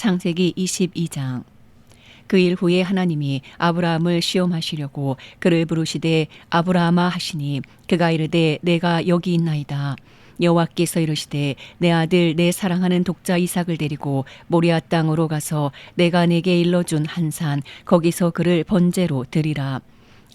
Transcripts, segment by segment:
창세기 22장. 그 일 후에 하나님이 아브라함을 시험하시려고 그를 부르시되 아브라함아 하시니 그가 이르되 내가 여기 있나이다. 여호와께서 이르시되 내 아들 내 사랑하는 독자 이삭을 데리고 모리아 땅으로 가서 내가 내게 일러준 한 산 거기서 그를 번제로 드리라.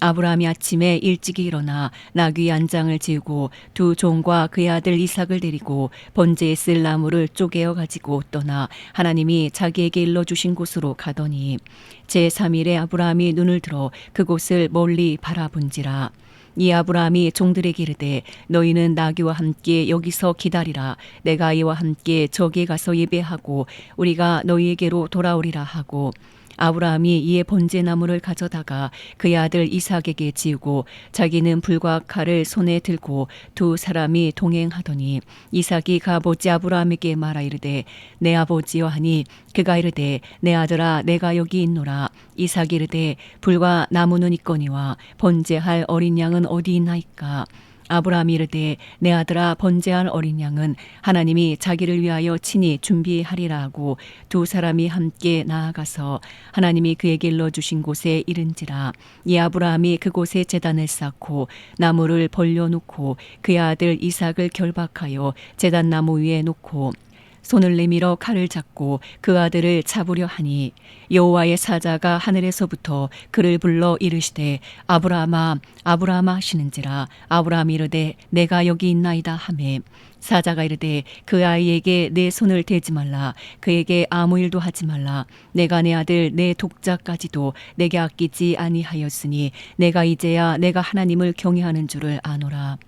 아브라함이 아침에 일찍이 일어나 나귀 한 장을 지우고 두 종과 그의 아들 이삭을 데리고 번제에 쓸 나무를 쪼개어 가지고 떠나 하나님이 자기에게 일러주신 곳으로 가더니 제3일에 아브라함이 눈을 들어 그곳을 멀리 바라본지라. 이 아브라함이 종들에게 이르되 너희는 나귀와 함께 여기서 기다리라. 내가 이와 함께 저기에 가서 예배하고 우리가 너희에게로 돌아오리라 하고 아브라함이 이에 번제나무를 가져다가 그의 아들 이삭에게 지우고 자기는 불과 칼을 손에 들고 두 사람이 동행하더니 이삭이 그 아버지 아브라함에게 말하 이르되 내 아버지여 하니 그가 이르되 내 아들아 내가 여기 있노라. 이삭이 이르되 불과 나무는 있거니와 번제할 어린 양은 어디 있나이까. 아브라함이 이르되 내 아들아 번제할 어린 양은 하나님이 자기를 위하여 친히 준비하리라 하고 두 사람이 함께 나아가서 하나님이 그에게 일러주신 곳에 이른지라. 이 아브라함이 그곳에 제단을 쌓고 나무를 벌려놓고 그의 아들 이삭을 결박하여 제단 나무 위에 놓고 손을 내밀어 칼을 잡고 그 아들을 잡으려 하니 여호와의 사자가 하늘에서부터 그를 불러 이르시되 아브라함아 아브라함아 하시는지라. 아브라함이 이르되 내가 여기 있나이다 하매 사자가 이르되 그 아이에게 내 손을 대지 말라. 그에게 아무 일도 하지 말라. 내가 내 아들 내 독자까지도 내게 아끼지 아니하였으니 내가 이제야 내가 하나님을 경외하는 줄을 아노라.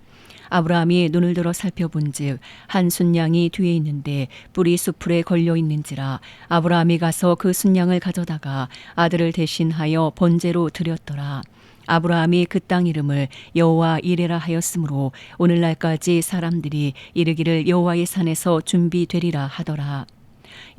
아브라함이 눈을 들어 살펴본즉 한 순양이 뒤에 있는데 뿔이 수풀에 걸려 있는지라. 아브라함이 가서 그 순양을 가져다가 아들을 대신하여 번제로 드렸더라. 아브라함이 그 땅 이름을 여호와 이레라 하였으므로 오늘날까지 사람들이 이르기를 여호와의 산에서 준비되리라 하더라.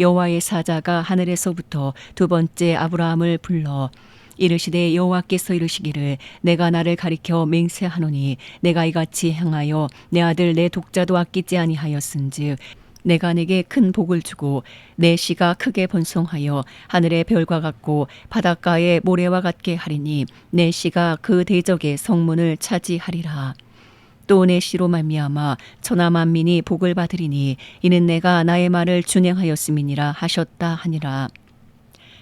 여호와의 사자가 하늘에서부터 두 번째 아브라함을 불러 이르시되 여호와께서 이르시기를 내가 나를 가리켜 맹세하노니 내가 이같이 행하여 내 아들 내 독자도 아끼지 아니하였은즉 내가 내게 큰 복을 주고 내 씨가 크게 번성하여 하늘의 별과 같고 바닷가의 모래와 같게 하리니 내 씨가 그 대적의 성문을 차지하리라. 또 내 씨로 말미암아 천하 만민이 복을 받으리니 이는 내가 나의 말을 준행하였음이니라 하셨다 하니라.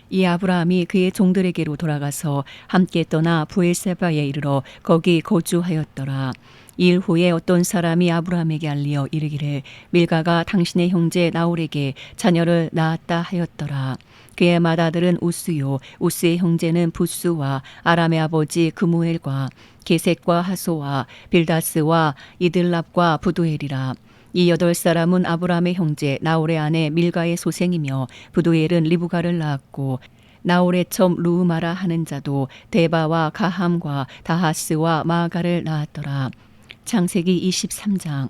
이 아브라함이 그의 종들에게로 돌아가서 함께 떠나 부엘세바에 이르러 거기 거주하였더라. 일 후에 어떤 사람이 아브라함에게 알리어 이르기를 밀가가 당신의 형제 나홀에게 자녀를 낳았다 하였더라. 그의 맏아들은 우스요 우스의 형제는 부스와 아람의 아버지 그무엘과 게셋과 하소와 빌다스와 이들랍과 부두엘이라. 이 8사람은 아브라함의 형제 나홀의 아내 밀가의 소생이며 부두엘은 리브가를 낳았고 나홀의 첩 루우마라 하는 자도 데바와 가함과 다하스와 마아가를 낳았더라. 창세기 23장.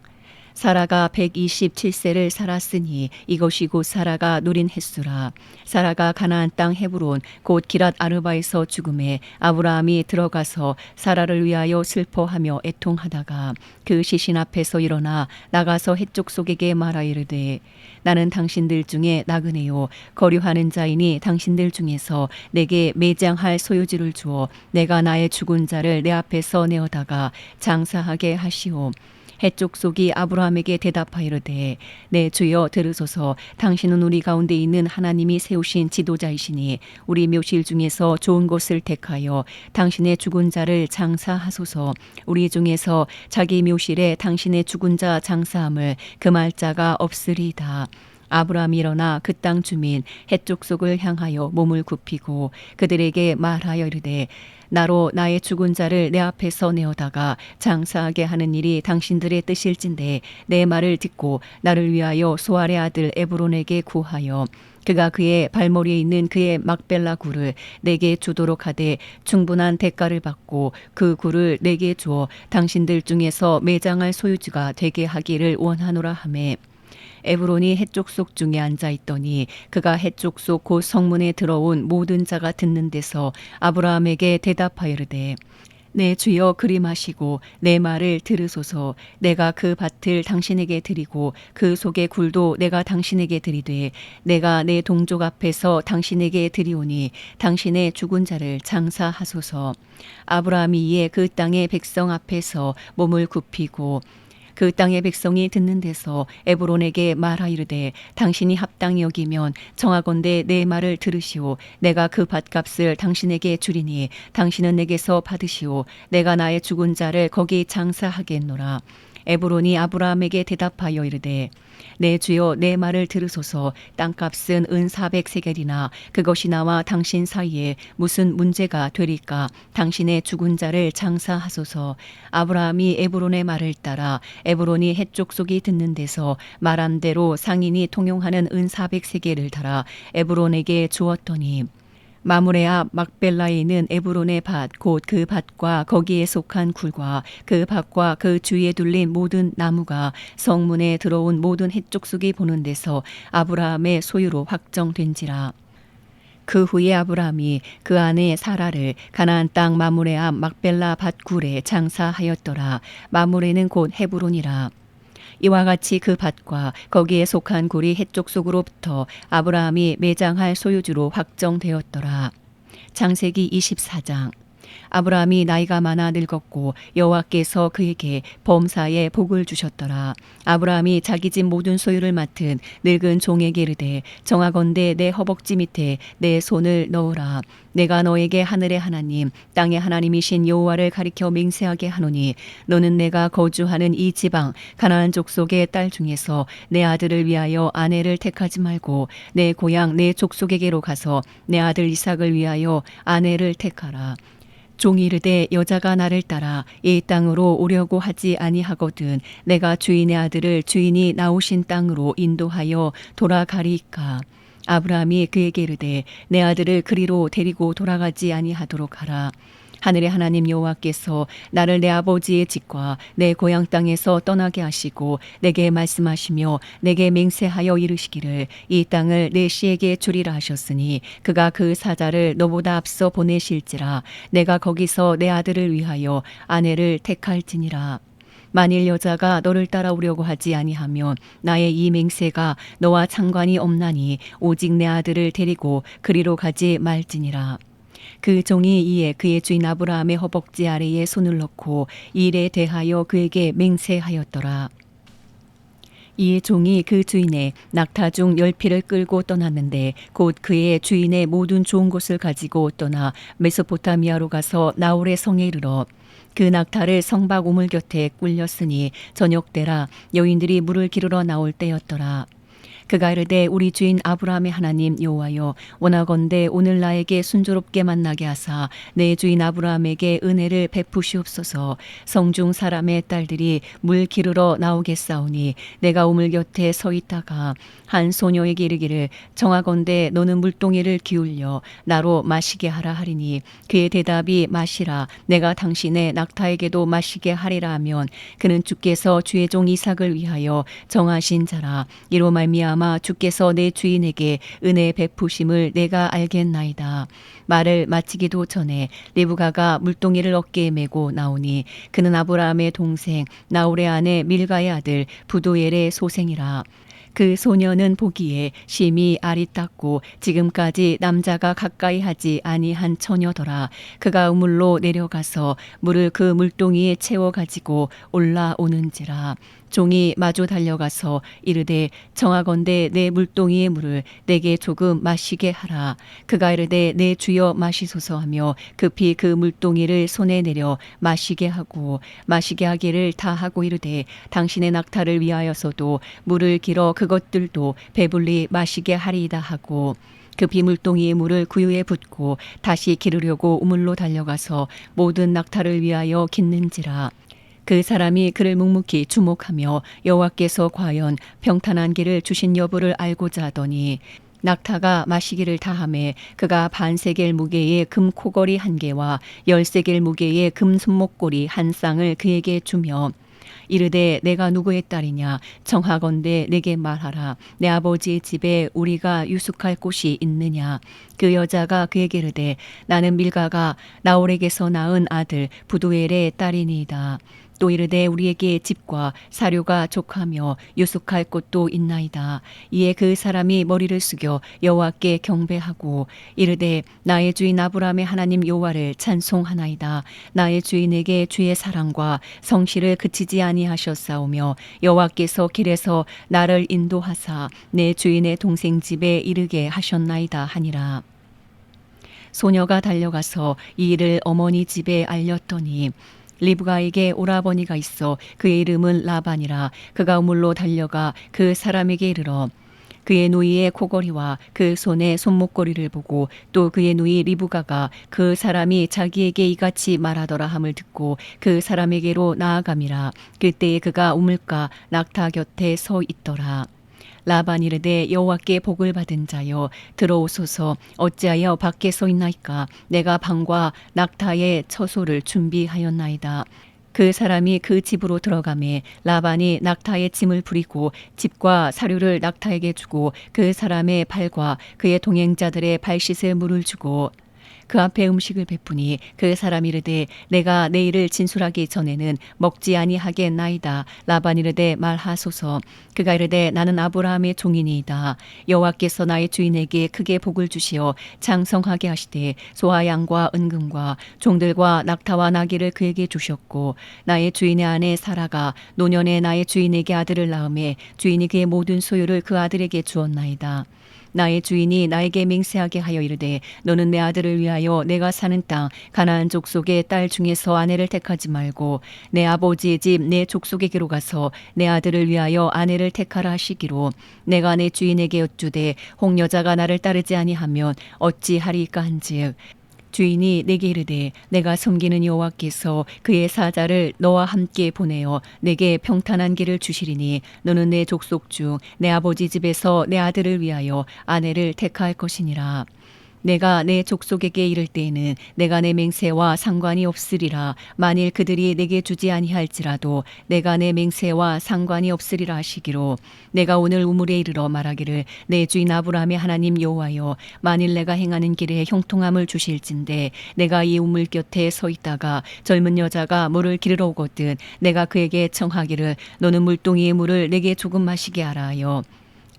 사라가 127세를 살았으니 이것이 곧 사라가 누린 횟수라. 사라가 가나안 땅 헤브론 곧 기랏 아르바에서 죽음에 아브라함이 들어가서 사라를 위하여 슬퍼하며 애통하다가 그 시신 앞에서 일어나 나가서 헷족 속에게 말하 이르되 나는 당신들 중에 나그네요 거류하는 자이니 당신들 중에서 내게 매장할 소유지를 주어 내가 나의 죽은 자를 내 앞에서 내어다가 장사하게 하시오. 헷족 속이 아브라함에게 대답하이르되 내 주여 들으소서. 당신은 우리 가운데 있는 하나님이 세우신 지도자이시니 우리 묘실 중에서 좋은 곳을 택하여 당신의 죽은 자를 장사하소서. 우리 중에서 자기 묘실에 당신의 죽은 자 장사함을 금할 자가 없으리이다. 아브라함이 일어나 그 땅 주민 헷족 속을 향하여 몸을 굽히고 그들에게 말하여 이르되 나로 나의 죽은 자를 내 앞에서 내어다가 장사하게 하는 일이 당신들의 뜻일진데 내 말을 듣고 나를 위하여 소알의 아들 에브론에게 구하여 그가 그의 발머리에 있는 그의 막벨라 굴을 내게 주도록 하되 충분한 대가를 받고 그 굴을 내게 주어 당신들 중에서 매장할 소유주가 되게 하기를 원하노라 하매 에브론이 헷족 속 중에 앉아 있더니 그가 헷족 속 곧 성문에 들어온 모든 자가 듣는 데서 아브라함에게 대답하여 이르되 내 주여 그리 마시고 내 말을 들으소서. 내가 그 밭을 당신에게 드리고 그 속의 굴도 내가 당신에게 드리되 내가 내 동족 앞에서 당신에게 드리오니 당신의 죽은 자를 장사하소서. 아브라함이 이에 그 땅의 백성 앞에서 몸을 굽히고 그 땅의 백성이 듣는 데서 에브론에게 말하이르되 당신이 합당히 여기면 정하건대 내 말을 들으시오. 내가 그 밭값을 당신에게 주리니 당신은 내게서 받으시오. 내가 나의 죽은 자를 거기 장사하겠노라. 에브론이 아브라함에게 대답하여 이르되 내 주여 내 말을 들으소서. 땅값은 은 400세겔이나 그것이 나와 당신 사이에 무슨 문제가 되리까. 당신의 죽은 자를 장사하소서. 아브라함이 에브론의 말을 따라 에브론이 헷족 속이 듣는 데서 말한 대로 상인이 통용하는 은 400세겔을 달아 에브론에게 주었더니 마므레 앞 막벨라에 있는 에브론의 밭 곧 그 밭과 거기에 속한 굴과 그 밭과 그 주위에 둘린 모든 나무가 성문에 들어온 모든 헷족 속이 보는 데서 아브라함의 소유로 확정된지라. 그 후에 아브라함이 그 아내 사라를 가나안 땅 마므레 앞 막벨라 밭굴에 장사하였더라. 마므레는 곧 헤브론이라. 이와 같이 그 밭과 거기에 속한 굴이 헷족 속으로부터 아브라함이 매장할 소유주로 확정되었더라. 창세기 24장. 아브라함이 나이가 많아 늙었고 여호와께서 그에게 범사에 복을 주셨더라. 아브라함이 자기 집 모든 소유를 맡은 늙은 종에게 이르되 정하건대 내 허벅지 밑에 내 손을 넣으라. 내가 너에게 하늘의 하나님 땅의 하나님이신 여호와를 가리켜 맹세하게 하노니 너는 내가 거주하는 이 지방 가나안 족속의 딸 중에서 내 아들을 위하여 아내를 택하지 말고 내 고향 내 족속에게로 가서 내 아들 이삭을 위하여 아내를 택하라. 종이 이르되 여자가 나를 따라 이 땅으로 오려고 하지 아니하거든 내가 주인의 아들을 주인이 나오신 땅으로 인도하여 돌아가리이까. 아브라함이 그에게 이르되 내 아들을 그리로 데리고 돌아가지 아니하도록 하라. 하늘의 하나님 여호와께서 나를 내 아버지의 집과 내 고향 땅에서 떠나게 하시고 내게 말씀하시며 내게 맹세하여 이르시기를 이 땅을 내 씨에게 주리라 하셨으니 그가 그 사자를 너보다 앞서 보내실지라. 내가 거기서 내 아들을 위하여 아내를 택할지니라. 만일 여자가 너를 따라오려고 하지 아니하면 나의 이 맹세가 너와 상관이 없나니 오직 내 아들을 데리고 그리로 가지 말지니라. 그 종이 이에 그의 주인 아브라함의 허벅지 아래에 손을 넣고 이 일에 대하여 그에게 맹세하였더라. 이 종이 그 주인의 낙타 중 10匹를 끌고 떠났는데 곧 그의 주인의 모든 좋은 것을 가지고 떠나 메소포타미아로 가서 나홀의 성에 이르러 그 낙타를 성박 우물 곁에 꿀렸으니 저녁 때라 여인들이 물을 기르러 나올 때였더라. 그가 이르되 우리 주인 아브라함의 하나님 여호와여 원하건대 오늘 나에게 순조롭게 만나게 하사 내 주인 아브라함에게 은혜를 베푸시옵소서. 성중 사람의 딸들이 물 기르러 나오겠사오니 내가 우물 곁에 서 있다가 한 소녀에게 이르기를 정하건대 너는 물동이를 기울여 나로 마시게 하라 하리니 그의 대답이 마시라 내가 당신의 낙타에게도 마시게 하리라 하면 그는 주께서 주의 종 이삭을 위하여 정하신 자라. 이로 말미암아 주께서 내 주인에게 은혜 베푸심을 내가 알겠나이다. 말을 마치기도 전에 리브가가 물동이를 어깨에 메고 나오니 그는 아브라함의 동생 나홀의 아내 밀가의 아들 부두엘의 소생이라. 그 소녀는 보기에 심히 아리따고 지금까지 남자가 가까이 하지 아니한 처녀더라. 그가 우물로 내려가서 물을 그 물동이에 채워 가지고 올라오는지라. 종이 마주 달려가서 이르되 정하건대 내 물동이의 물을 내게 조금 마시게 하라. 그가 이르되 내 주여 마시소서 하며 급히 그 물동이를 손에 내려 마시게 하고 마시게 하기를 다 하고 이르되 당신의 낙타를 위하여서도 물을 길어 그것들도 배불리 마시게 하리이다 하고 급히 물동이의 물을 구유에 붓고 다시 기르려고 우물로 달려가서 모든 낙타를 위하여 깃는지라. 그 사람이 그를 묵묵히 주목하며 여호와께서 과연 평탄한 길을 주신 여부를 알고자 하더니 낙타가 마시기를 다하매 그가 반세겔 무게의 금 코걸이 1개와 10세겔 무게의 금 손목고리 1쌍을 그에게 주며 이르되 내가 누구의 딸이냐 청하건대 내게 말하라. 내 아버지의 집에 우리가 유숙할 곳이 있느냐. 그 여자가 그에게 이르되 나는 밀가가 나홀에게서 낳은 아들 부두엘의 딸이니이다. 또 이르되 우리에게 집과 사료가 족하며 유숙할 곳도 있나이다. 이에 그 사람이 머리를 숙여 여호와께 경배하고 이르되 나의 주인 아브라함의 하나님 여호와를 찬송하나이다. 나의 주인에게 주의 사랑과 성실을 그치지 아니하셨사오며 여호와께서 길에서 나를 인도하사 내 주인의 동생 집에 이르게 하셨나이다 하니라. 소녀가 달려가서 이 일을 어머니 집에 알렸더니 리브가에게 오라버니가 있어 그의 이름은 라반이라. 그가 우물로 달려가 그 사람에게 이르러 그의 누이의 코걸이와 그 손의 손목걸이를 보고 또 그의 누이 리브가가 그 사람이 자기에게 이같이 말하더라 함을 듣고 그 사람에게로 나아감이라. 그때에 그가 우물가 낙타 곁에 서 있더라. 라반이 이르되 여호와께 복을 받은 자여 들어오소서. 어찌하여 밖에 서 있나이까. 내가 방과 낙타의 처소를 준비하였나이다. 그 사람이 그 집으로 들어가매 라반이 낙타의 짐을 부리고 집과 사료를 낙타에게 주고 그 사람의 발과 그의 동행자들의 발씻을 물을 주고 그 앞에 음식을 베푸니 그 사람이 이르되 내가 내일을 진술하기 전에는 먹지 아니하겠나이다. 라반이 이르되 말하소서. 그가 이르되 나는 아브라함의 종이니이다. 여호와께서 나의 주인에게 크게 복을 주시어 장성하게 하시되 소와 양과 은금과 종들과 낙타와 나귀를 그에게 주셨고 나의 주인의 아내 사라가 노년에 나의 주인에게 아들을 낳음에 주인이 그의 모든 소유를 그 아들에게 주었나이다. 나의 주인이 나에게 맹세하게 하여 이르되 너는 내 아들을 위하여 내가 사는 땅 가나안 족속의 딸 중에서 아내를 택하지 말고 내 아버지의 집 내 족속에게로 가서 내 아들을 위하여 아내를 택하라 하시기로 내가 내 주인에게 여쭈되 홍여자가 나를 따르지 아니하면 어찌하리까 한즉 주인이 내게 이르되 내가 섬기는 여호와께서 그의 사자를 너와 함께 보내어 내게 평탄한 길을 주시리니 너는 내 족속 중 내 아버지 집에서 내 아들을 위하여 아내를 택할 것이니라. 내가 내 족속에게 이를 때에는 내가 내 맹세와 상관이 없으리라. 만일 그들이 내게 주지 아니할지라도 내가 내 맹세와 상관이 없으리라 하시기로 내가 오늘 우물에 이르러 말하기를 내 주인 아브라함의 하나님 여호와여 만일 내가 행하는 길에 형통함을 주실진데 내가 이 우물 곁에 서 있다가 젊은 여자가 물을 기르러 오거든 내가 그에게 청하기를 너는 물동이의 물을 내게 조금 마시게 하라 하여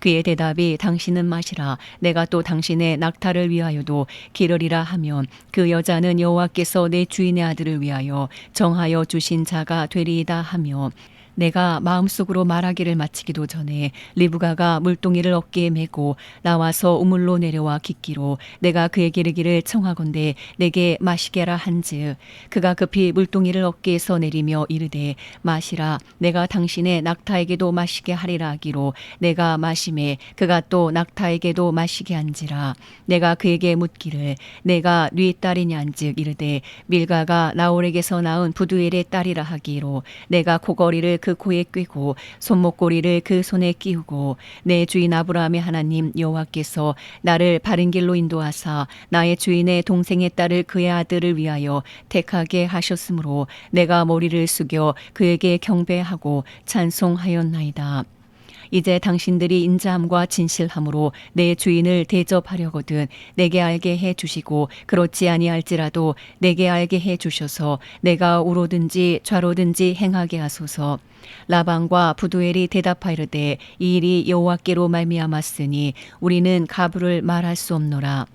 그의 대답이 당신은 마시라. 내가 또 당신의 낙타를 위하여도 기르리라 하면 그 여자는 여호와께서 내 주인의 아들을 위하여 정하여 주신 자가 되리이다 하며 내가 마음속으로 말하기를 마치기도 전에 리브가가 물동이를 어깨에 메고 나와서 우물로 내려와 깃기로 내가 그에게 이르기를 청하건대 내게 마시게 하라 한즉 그가 급히 물동이를 어깨에서 내리며 이르되 마시라. 내가 당신의 낙타에게도 마시게 하리라 하기로 내가 마시매 그가 또 낙타에게도 마시게 한지라. 내가 그에게 묻기를 내가 네 딸이냐 한즉 이르되 밀가가 나홀에게서 낳은 부두엘의 딸이라 하기로 내가 코걸이를 그 코에 꿰고 손목고리를 그 손에 끼우고 내 주인 아브라함의 하나님 여호와께서 나를 바른 길로 인도하사 나의 주인의 동생의 딸을 그의 아들을 위하여 택하게 하셨으므로 내가 머리를 숙여 그에게 경배하고 찬송하였나이다. 이제 당신들이 인자함과 진실함으로 내 주인을 대접하려거든 내게 알게 해 주시고 그렇지 아니할지라도 내게 알게 해 주셔서 내가 우로든지 좌로든지 행하게 하소서. 라반과 부두엘이 대답하이르되 이 일이 여호와께로 말미암았으니 우리는 가부를 말할 수 없노라.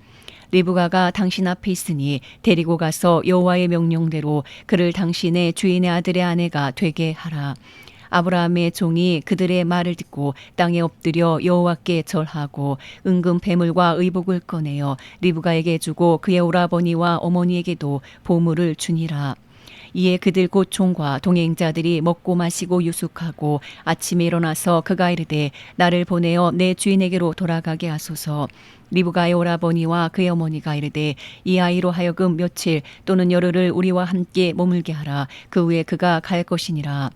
리브가가 당신 앞에 있으니 데리고 가서 여호와의 명령대로 그를 당신의 주인의 아들의 아내가 되게 하라. 아브라함의 종이 그들의 말을 듣고 땅에 엎드려 여호와께 절하고 은금 배물과 의복을 꺼내어 리브가에게 주고 그의 오라버니와 어머니에게도 보물을 주니라. 이에 그들 곧 종과 동행자들이 먹고 마시고 유숙하고 아침에 일어나서 그가 이르되 나를 보내어 내 주인에게로 돌아가게 하소서. 리브가의 오라버니와 그의 어머니가 이르되 이 아이로 하여금 며칠 또는 열흘을 우리와 함께 머물게 하라. 그 후에 그가 갈 것이니라.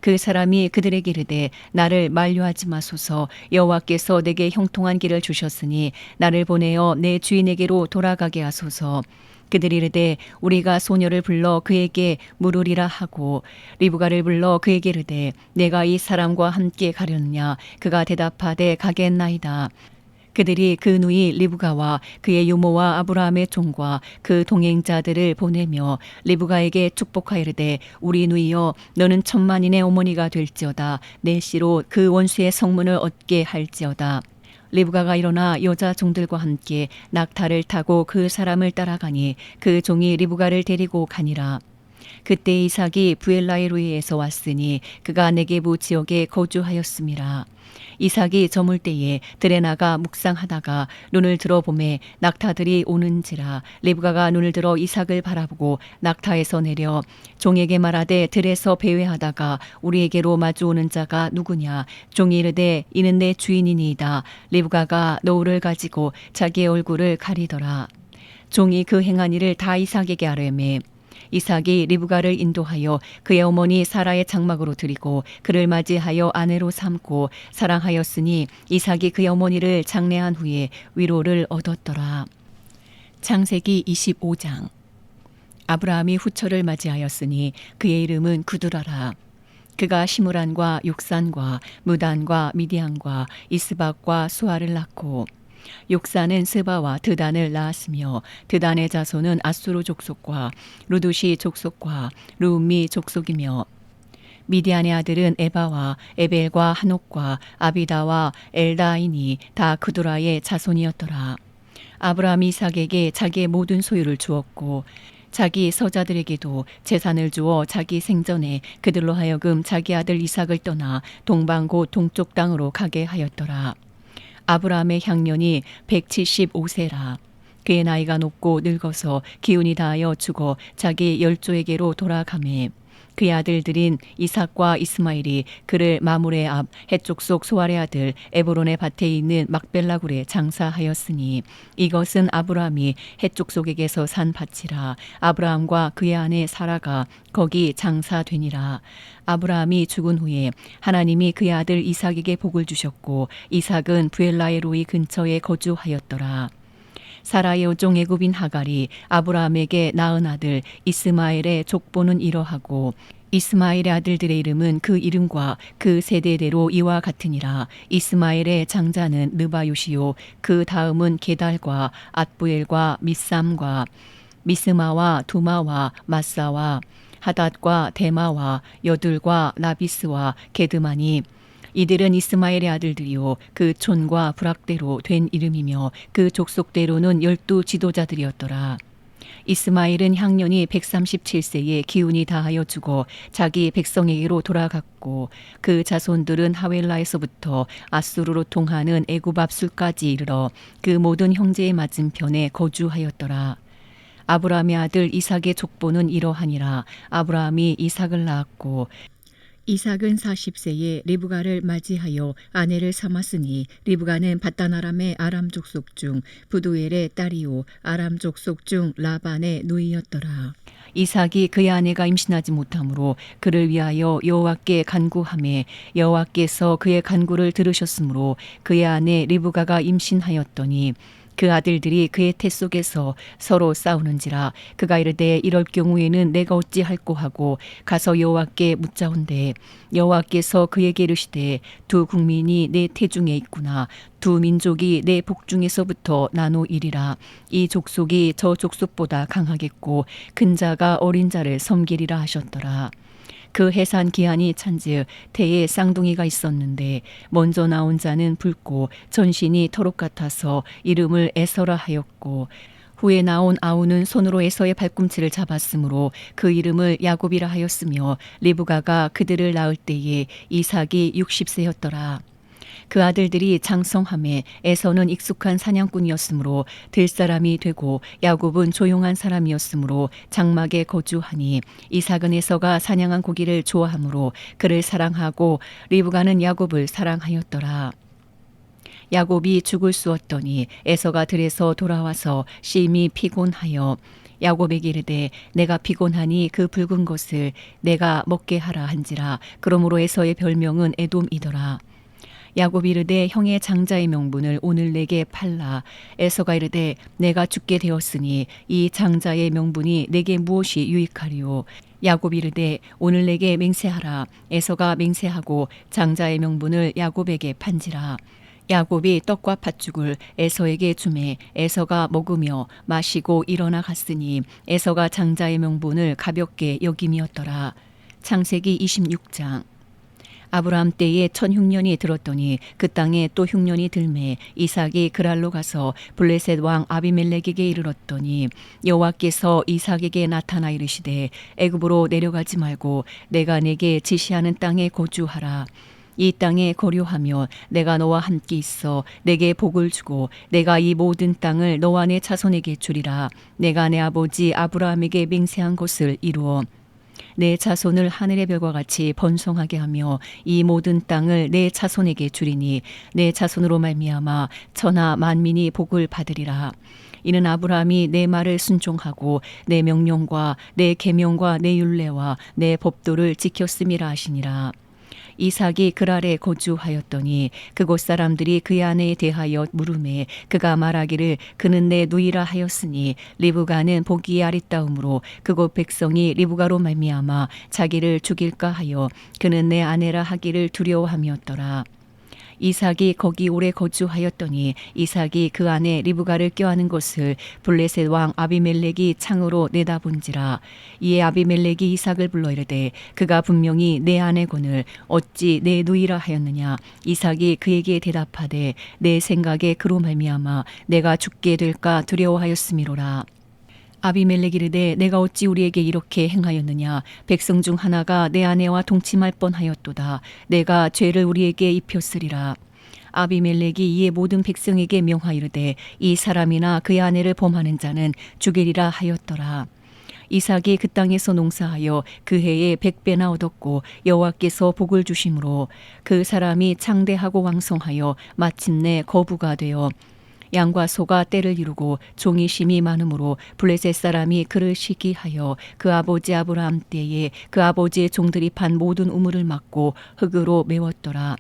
그 사람이 그들에게 이르되 나를 만류하지 마소서. 여호와께서 내게 형통한 길을 주셨으니 나를 보내어 내 주인에게로 돌아가게 하소서. 그들이 이르되 우리가 소녀를 불러 그에게 물으리라 하고 리브가를 불러 그에게 이르되 내가 이 사람과 함께 가려느냐. 그가 대답하되 가겠나이다. 그들이 그 누이 리브가와 그의 유모와 아브라함의 종과 그 동행자들을 보내며 리브가에게 축복하이르되 우리 누이여 너는 천만인의 어머니가 될지어다. 내 씨로 그 원수의 성문을 얻게 할지어다. 리브가가 일어나 여자 종들과 함께 낙타를 타고 그 사람을 따라가니 그 종이 리브가를 데리고 가니라. 그때 이삭이 부엘라이로이에서 왔으니 그가 네게부 지역에 거주하였음이라. 이삭이 저물 때에 들에 나가 묵상하다가 눈을 들어 보매 낙타들이 오는지라. 리브가가 눈을 들어 이삭을 바라보고 낙타에서 내려 종에게 말하되 들에서 배회하다가 우리에게로 마주오는 자가 누구냐. 종이 이르되 이는 내 주인이니이다. 리브가가 노울을 가지고 자기의 얼굴을 가리더라. 종이 그 행한 일을 다 이삭에게 아뢰매 이삭이 리브가를 인도하여 그의 어머니 사라의 장막으로 들이고 그를 맞이하여 아내로 삼고 사랑하였으니 이삭이 그의 어머니를 장례한 후에 위로를 얻었더라. 창세기 25장. 아브라함이 후처를 맞이하였으니 그의 이름은 구두라라. 그가 시므란과 욕산과 무단과 미디안과 이스박과 수아를 낳고 욕산은 스바와 드단을 낳았으며 드단의 자손은 아수르 족속과 루두시 족속과 루미 족속이며 미디안의 아들은 에바와 에벨과 한옥과 아비다와 엘다인이 다 그두라의 자손이었더라. 아브라함이 이삭에게 자기의 모든 소유를 주었고 자기 서자들에게도 재산을 주어 자기 생전에 그들로 하여금 자기 아들 이삭을 떠나 동방 곧 동쪽 땅으로 가게 하였더라. 아브라함의 향년이 175세라. 그의 나이가 높고 늙어서 기운이 다하여 죽어 자기 열조에게로 돌아가매 그의 아들들인 이삭과 이스마엘이 그를 마므레 앞 해쪽 속 소알의 아들 에브론의 밭에 있는 막벨라굴에 장사하였으니 이것은 아브라함이 해쪽 속에게서 산 밭이라. 아브라함과 그의 아내 사라가 거기 장사되니라. 아브라함이 죽은 후에 하나님이 그의 아들 이삭에게 복을 주셨고 이삭은 부엘라의 근처에 거주하였더라. 사라의 여종 애굽인 하갈이 아브라함에게 낳은 아들 이스마엘의 족보는 이러하고 이스마엘의 아들들의 이름은 그 이름과 그 세대대로 이와 같으니라. 이스마엘의 장자는 느바요시요 그 다음은 게달과 앗부엘과 미삼과 미스마와 두마와 마사와 하닷과 데마와 여둘과 나비스와 게드마니 이들은 이스마엘의 아들들이요 그 촌과 부락대로 된 이름이며 그 족속대로는 12 지도자들이었더라. 이스마엘은 향년이 137세에 기운이 다하여 죽어 자기 백성에게로 돌아갔고 그 자손들은 하웰라에서부터 아수르로 통하는 애굽 앞술까지 이르러 그 모든 형제의 맞은편에 거주하였더라. 아브라함의 아들 이삭의 족보는 이러하니라. 아브라함이 이삭을 낳았고 이삭은 40세에 리브가를 맞이하여 아내를 삼았으니 리브가는 밧단아람의 아람 족속 중 부두엘의 딸이요 아람 족속 중 라반의 누이였더라. 이삭이 그의 아내가 임신하지 못하므로 그를 위하여 여호와께 간구하매 여호와께서 그의 간구를 들으셨으므로 그의 아내 리브가가 임신하였더니 그 아들들이 그의 태 속에서 서로 싸우는지라. 그가 이르되 이럴 경우에는 내가 어찌할꼬 하고 가서 여호와께 묻자온대 여호와께서 그에게 이르시되 두 국민이 내 태중에 있구나. 두 민족이 내 복중에서부터 나누이리라. 이 족속이 저 족속보다 강하겠고 큰 자가 어린 자를 섬기리라 하셨더라. 그 해산 기한이 찬즉 태에 쌍둥이가 있었는데 먼저 나온 자는 붉고 전신이 털옷 같아서 이름을 에서라 하였고 후에 나온 아우는 손으로 에서의 발꿈치를 잡았으므로 그 이름을 야곱이라 하였으며 리브가가 그들을 낳을 때에 이삭이 60세였더라. 그 아들들이 장성함에 에서는 익숙한 사냥꾼이었으므로 들 사람이 되고 야곱은 조용한 사람이었으므로 장막에 거주하니 이삭은 에서가 사냥한 고기를 좋아하므로 그를 사랑하고 리브가는 야곱을 사랑하였더라. 야곱이 죽을 쑤었더니 에서가 들에서 돌아와서 심히 피곤하여 야곱에게 이르되 내가 피곤하니 그 붉은 것을 내가 먹게 하라 한지라. 그러므로 에서의 별명은 에돔이더라. 야곱이 이르되 형의 장자의 명분을 오늘 내게 팔라. 에서가 이르되 내가 죽게 되었으니 이 장자의 명분이 내게 무엇이 유익하리요. 야곱이 이르되 오늘 내게 맹세하라. 에서가 맹세하고 장자의 명분을 야곱에게 판지라. 야곱이 떡과 팥죽을 에서에게 주매 에서가 먹으며 마시고 일어나 갔으니 에서가 장자의 명분을 가볍게 여김이었더라. 창세기 26장. 아브라함 때에 첫 흉년이 들었더니 그 땅에 또 흉년이 들매 이삭이 그랄로 가서 블레셋 왕 아비멜렉에게 이르렀더니 여호와께서 이삭에게 나타나 이르시되 애굽으로 내려가지 말고 내가 내게 지시하는 땅에 거주하라. 이 땅에 거류하며 내가 너와 함께 있어 내게 복을 주고 내가 이 모든 땅을 너와 내 자손에게 주리라. 내가 내 아버지 아브라함에게 맹세한 것을 이루어 내 자손을 하늘의 별과 같이 번성하게 하며 이 모든 땅을 내 자손에게 주리니 내 자손으로 말미암아 천하 만민이 복을 받으리라. 이는 아브라함이 내 말을 순종하고 내 명령과 내 계명과 내 율례와 내 법도를 지켰음이라 하시니라. 이삭이 그랄에 거주하였더니 그곳 사람들이 그의 아내에 대하여 물으매 그가 말하기를 그는 내 누이라 하였으니 리브가는 보기에 아리따움으로 그곳 백성이 리브가로 말미암아 자기를 죽일까 하여 그는 내 아내라 하기를 두려워함이었더라. 이삭이 거기 오래 거주하였더니 이삭이 그 아내 리브가를 껴안은 것을 블레셋 왕 아비멜렉이 창으로 내다본지라. 이에 아비멜렉이 이삭을 불러 이르되 그가 분명히 내 아내거늘 어찌 내 누이라 하였느냐. 이삭이 그에게 대답하되 내 생각에 그로 말미암아 내가 죽게 될까 두려워하였음이로라. 아비멜렉이 이르되 내가 어찌 우리에게 이렇게 행하였느냐. 백성 중 하나가 내 아내와 동침할 뻔하였도다. 내가 죄를 우리에게 입혔으리라. 아비멜렉이 이에 모든 백성에게 명하이르되 이 사람이나 그의 아내를 범하는 자는 죽이리라 하였더라. 이삭이 그 땅에서 농사하여 그 해에 100배나 얻었고 여호와께서 복을 주심으로 그 사람이 창대하고 왕성하여 마침내 거부가 되어 양과 소가 때를 이루고 종이 심이 많으므로 블레셋 사람이 그를 시기하여 그 아버지 아브라함 때에 그 아버지의 종들이 판 모든 우물을 막고 흙으로 메웠더라.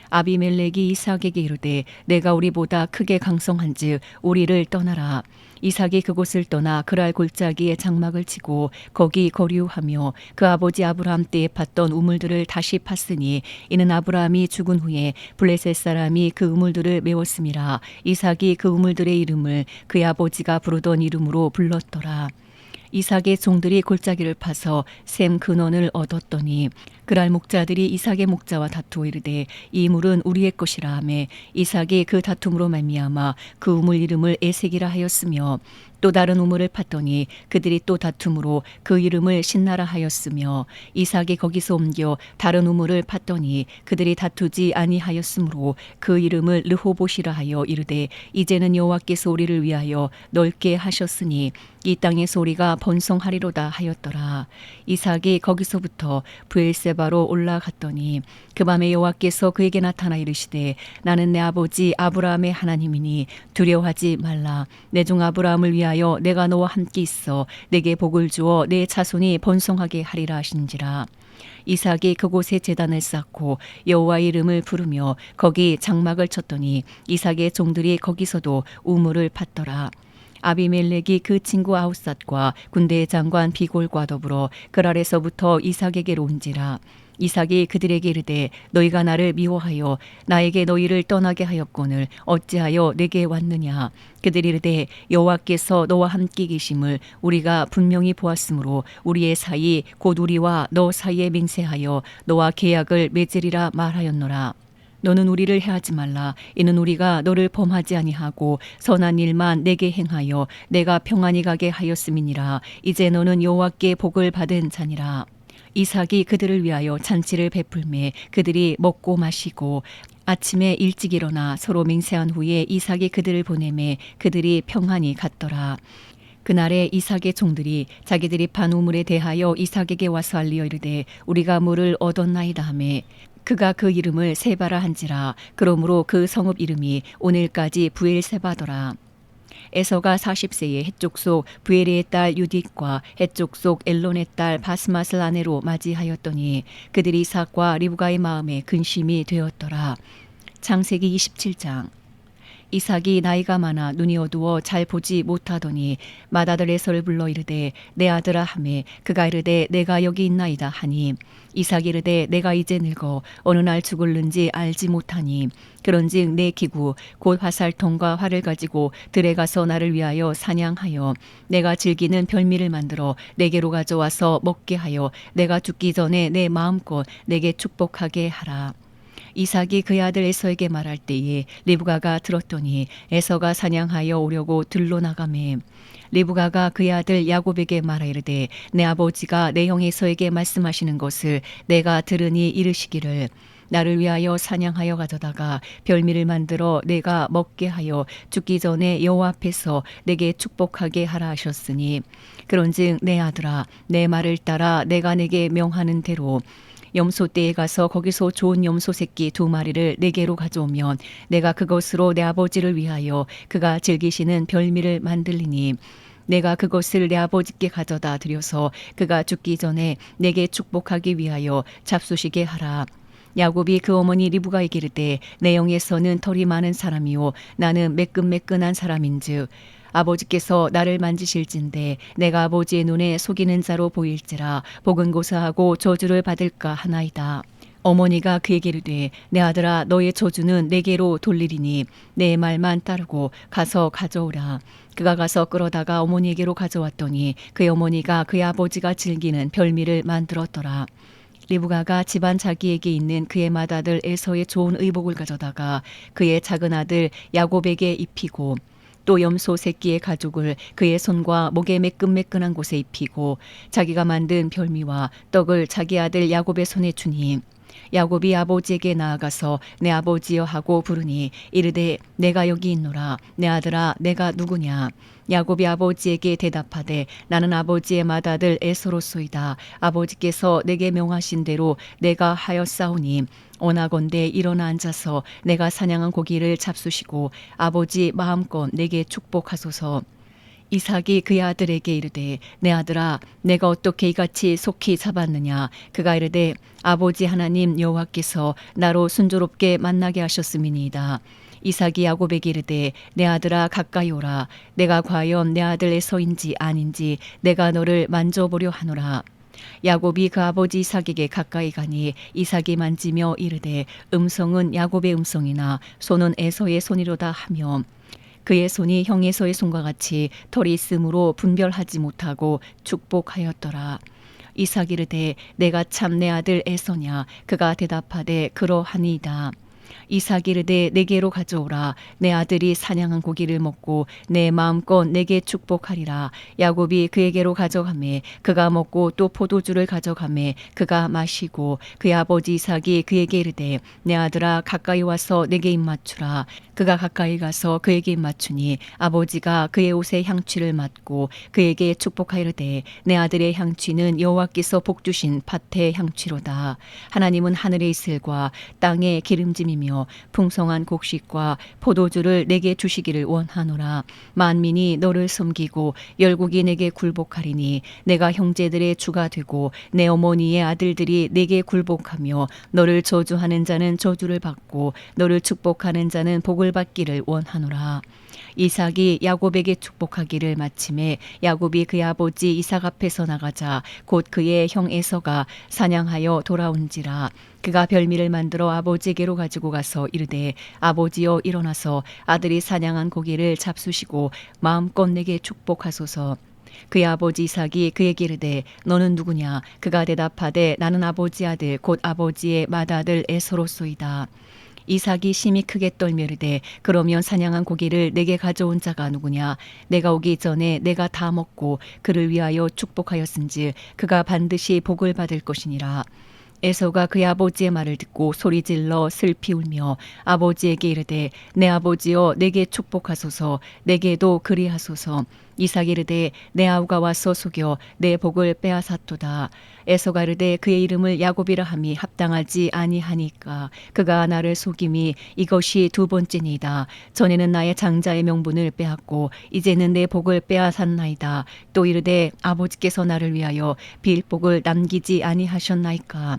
아비멜렉이 이삭에게 이르되 내가 우리보다 크게 강성한즉 우리를 떠나라. 이삭이 그곳을 떠나 그랄 골짜기에 장막을 치고 거기 거류하며 그 아버지 아브라함 때에 팠던 우물들을 다시 팠으니 이는 아브라함이 죽은 후에 블레셋 사람이 그 우물들을 메웠음이라. 이삭이 그 우물들의 이름을 그의 아버지가 부르던 이름으로 불렀더라. 이삭의 종들이 골짜기를 파서 샘 근원을 얻었더니 그랄 목자들이 이삭의 목자와 다투어 이르되 이 물은 우리의 것이라 하매 이삭이 그 다툼으로 말미암아 그 우물 이름을 에색이라 하였으며 또 다른 우물을 팠더니 그들이 또 다툼으로 그 이름을 신나라 하였으며 이삭이 거기서 옮겨 다른 우물을 팠더니 그들이 다투지 아니하였으므로 그 이름을 르호봇이라 하여 이르되 이제는 여호와께서 우리를 위하여 넓게 하셨으니 이 땅의 소리가 번성하리로다 하였더라. 이삭이 거기서부터 브엘세바로 올라갔더니 그 밤에 여호와께서 그에게 나타나 이르시되 나는 내 아버지 아브라함의 하나님이니 두려워하지 말라. 내 종 아브라함을 위하여 내가 너와 함께 있어 내게 복을 주어 내 자손이 번성하게 하리라 하신지라. 이삭이 그곳에 제단을 쌓고 여호와의 이름을 부르며 거기 장막을 쳤더니 이삭의 종들이 거기서도 우물을 팠더라. 아비멜렉이 그 친구 아우삿과 군대의 장관 비골과 더불어 그랄에서부터 이삭에게로 온지라. 이삭이 그들에게 이르되 너희가 나를 미워하여 나에게 너희를 떠나게 하였거늘 어찌하여 내게 왔느냐. 그들이 이르되 여호와께서 너와 함께 계심을 우리가 분명히 보았으므로 우리의 사이 곧 우리와 너 사이에 맹세하여 너와 계약을 맺으리라 말하였노라. 너는 우리를 해하지 말라. 이는 우리가 너를 범하지 아니하고 선한 일만 내게 행하여 내가 평안히 가게 하였음이니라. 이제 너는 여호와께 복을 받은 자니라. 이삭이 그들을 위하여 잔치를 베풀매 그들이 먹고 마시고 아침에 일찍 일어나 서로 맹세한 후에 이삭이 그들을 보내매 그들이 평안히 갔더라. 그날에 이삭의 종들이 자기들이 판 우물에 대하여 이삭에게 와서 알리어 이르되 우리가 물을 얻었나이다 하매 그가 그 이름을 세바라 한지라. 그러므로 그 성읍 이름이 오늘까지 부엘세바더라. 에서가 40세에 헷족 속 부에리의 딸 유딕과 헷족 속 엘론의 딸 바스맛을 아내로 맞이하였더니 그들이 이삭과 리브가의 마음에 근심이 되었더라. 창세기 27장. 이삭이 나이가 많아 눈이 어두워 잘 보지 못하더니 맏아들 에서를 불러 이르되 내 아들아 하매 그가 이르되 내가 여기 있나이다 하니 이삭이 이르되 내가 이제 늙어 어느 날 죽을는지 알지 못하니 그런즉 내 기구 곧 화살통과 활을 가지고 들에 가서 나를 위하여 사냥하여 내가 즐기는 별미를 만들어 내게로 가져와서 먹게 하여 내가 죽기 전에 내 마음껏 내게 축복하게 하라. 이삭이 그의 아들 에서에게 말할 때에 리브가가 들었더니 에서가 사냥하여 오려고 들로 나가매 리브가가 그의 아들 야곱에게 말하이르되 내 아버지가 내 형 에서에게 말씀하시는 것을 내가 들으니 이르시기를 나를 위하여 사냥하여 가져다가 별미를 만들어 내가 먹게 하여 죽기 전에 여호와 앞에서 내게 축복하게 하라 하셨으니 그런즉 내 아들아 내 말을 따라 내가 내게 명하는 대로 염소떼에 가서 거기서 좋은 염소 새끼 2마리를 내게로 가져오면 내가 그것으로 내 아버지를 위하여 그가 즐기시는 별미를 만들리니 내가 그것을 내 아버지께 가져다 드려서 그가 죽기 전에 내게 축복하기 위하여 잡수시게 하라. 야곱이 그 어머니 리브가에게 이르되 내 영에서는 털이 많은 사람이요 나는 매끈매끈한 사람인즉 아버지께서 나를 만지실진데 내가 아버지의 눈에 속이는 자로 보일지라 복은 고사하고 저주를 받을까 하나이다. 어머니가 그에게 이르되 내 아들아 너의 저주는 내게로 돌리리니 내 말만 따르고 가서 가져오라. 그가 가서 끌어다가 어머니에게로 가져왔더니 그의 어머니가 그의 아버지가 즐기는 별미를 만들었더라. 리브가가 집안 자기에게 있는 그의 맏아들 에서의 좋은 의복을 가져다가 그의 작은 아들 야곱에게 입히고 또 염소 새끼의 가죽을 그의 손과 목에 매끈매끈한 곳에 입히고 자기가 만든 별미와 떡을 자기 아들 야곱의 손에 주니 야곱이 아버지에게 나아가서 내 아버지여 하고 부르니 이르되 내가 여기 있노라. 내 아들아 내가 누구냐. 야곱이 아버지에게 대답하되 나는 아버지의 맏아들 에서로소이다. 아버지께서 내게 명하신 대로 내가 하였사오니 원하건대 일어나 앉아서 내가 사냥한 고기를 잡수시고 아버지 마음껏 내게 축복하소서. 이삭이 그의 아들에게 이르되 내 아들아 내가 어떻게 이같이 속히 잡았느냐. 그가 이르되 아버지 하나님 여호와께서 나로 순조롭게 만나게 하셨음이니이다. 이삭이 야곱에게 이르되 내 아들아 가까이 오라. 내가 과연 내 아들 에서인지 아닌지 내가 너를 만져보려 하노라. 야곱이 그 아버지 이삭에게 가까이 가니 이삭이 만지며 이르되 음성은 야곱의 음성이나 손은 에서의 손이로다 하며 그의 손이 형 에서의 손과 같이 털이 있으므로 분별하지 못하고 축복하였더라. 이삭이 이르되 내가 참 내 아들 에서냐. 그가 대답하되 그러하니이다. 이삭이 이르되 내게로 가져오라. 내 아들이 사냥한 고기를 먹고 내 마음껏 내게 축복하리라. 야곱이 그에게로 가져가매 그가 먹고 또 포도주를 가져가매 그가 마시고 그의 아버지 이삭이 그에게 이르되 내 아들아 가까이 와서 내게 입맞추라. 그가 가까이 가서 그에게 입맞추니 아버지가 그의 옷에 향취를 맡고 그에게 축복하이르되 내 아들의 향취는 여호와께서 복주신 밭의 향취로다. 하나님은 하늘의 이슬과 땅의 기름짐이며 풍성한 곡식과 포도주를 내게 주시기를 원하노라. 만민이 너를 섬기고 열국이 내게 굴복하리니 내가 형제들의 주가 되고 내 어머니의 아들들이 내게 굴복하며 너를 저주하는 자는 저주를 받고 너를 축복하는 자는 복을 받기를 원하노라. 이삭이 야곱에게 축복하기를 마침에 야곱이 그의 아버지 이삭 앞에서 나가자 곧 그의 형 에서가 사냥하여 돌아온지라. 그가 별미를 만들어 아버지에게로 가지고 가서 이르되 아버지여 일어나서 아들이 사냥한 고기를 잡수시고 마음껏 내게 축복하소서. 그의 아버지 이삭이 그에게 이르되 너는 누구냐. 그가 대답하되 나는 아버지 아들 곧 아버지의 맏아들 에서로소이다. 이삭이 심히 크게 떨며 이르되 그러면 사냥한 고기를 내게 가져온 자가 누구냐. 내가 오기 전에 내가 다 먹고 그를 위하여 축복하였은즉 그가 반드시 복을 받을 것이니라. 에서가 그의 아버지의 말을 듣고 소리질러 슬피 울며 아버지에게 이르되 내 아버지여 내게 축복하소서. 내게도 그리하소서. 이삭이 이르되 내 아우가 와서 속여 내 복을 빼앗았도다. 에서가 이르되 그의 이름을 야곱이라 함이 합당하지 아니하니까 그가 나를 속임이 이것이 2번째니이다. 전에는 나의 장자의 명분을 빼앗고 이제는 내 복을 빼앗았나이다. 또 이르되 아버지께서 나를 위하여 빌복을 남기지 아니하셨나이까.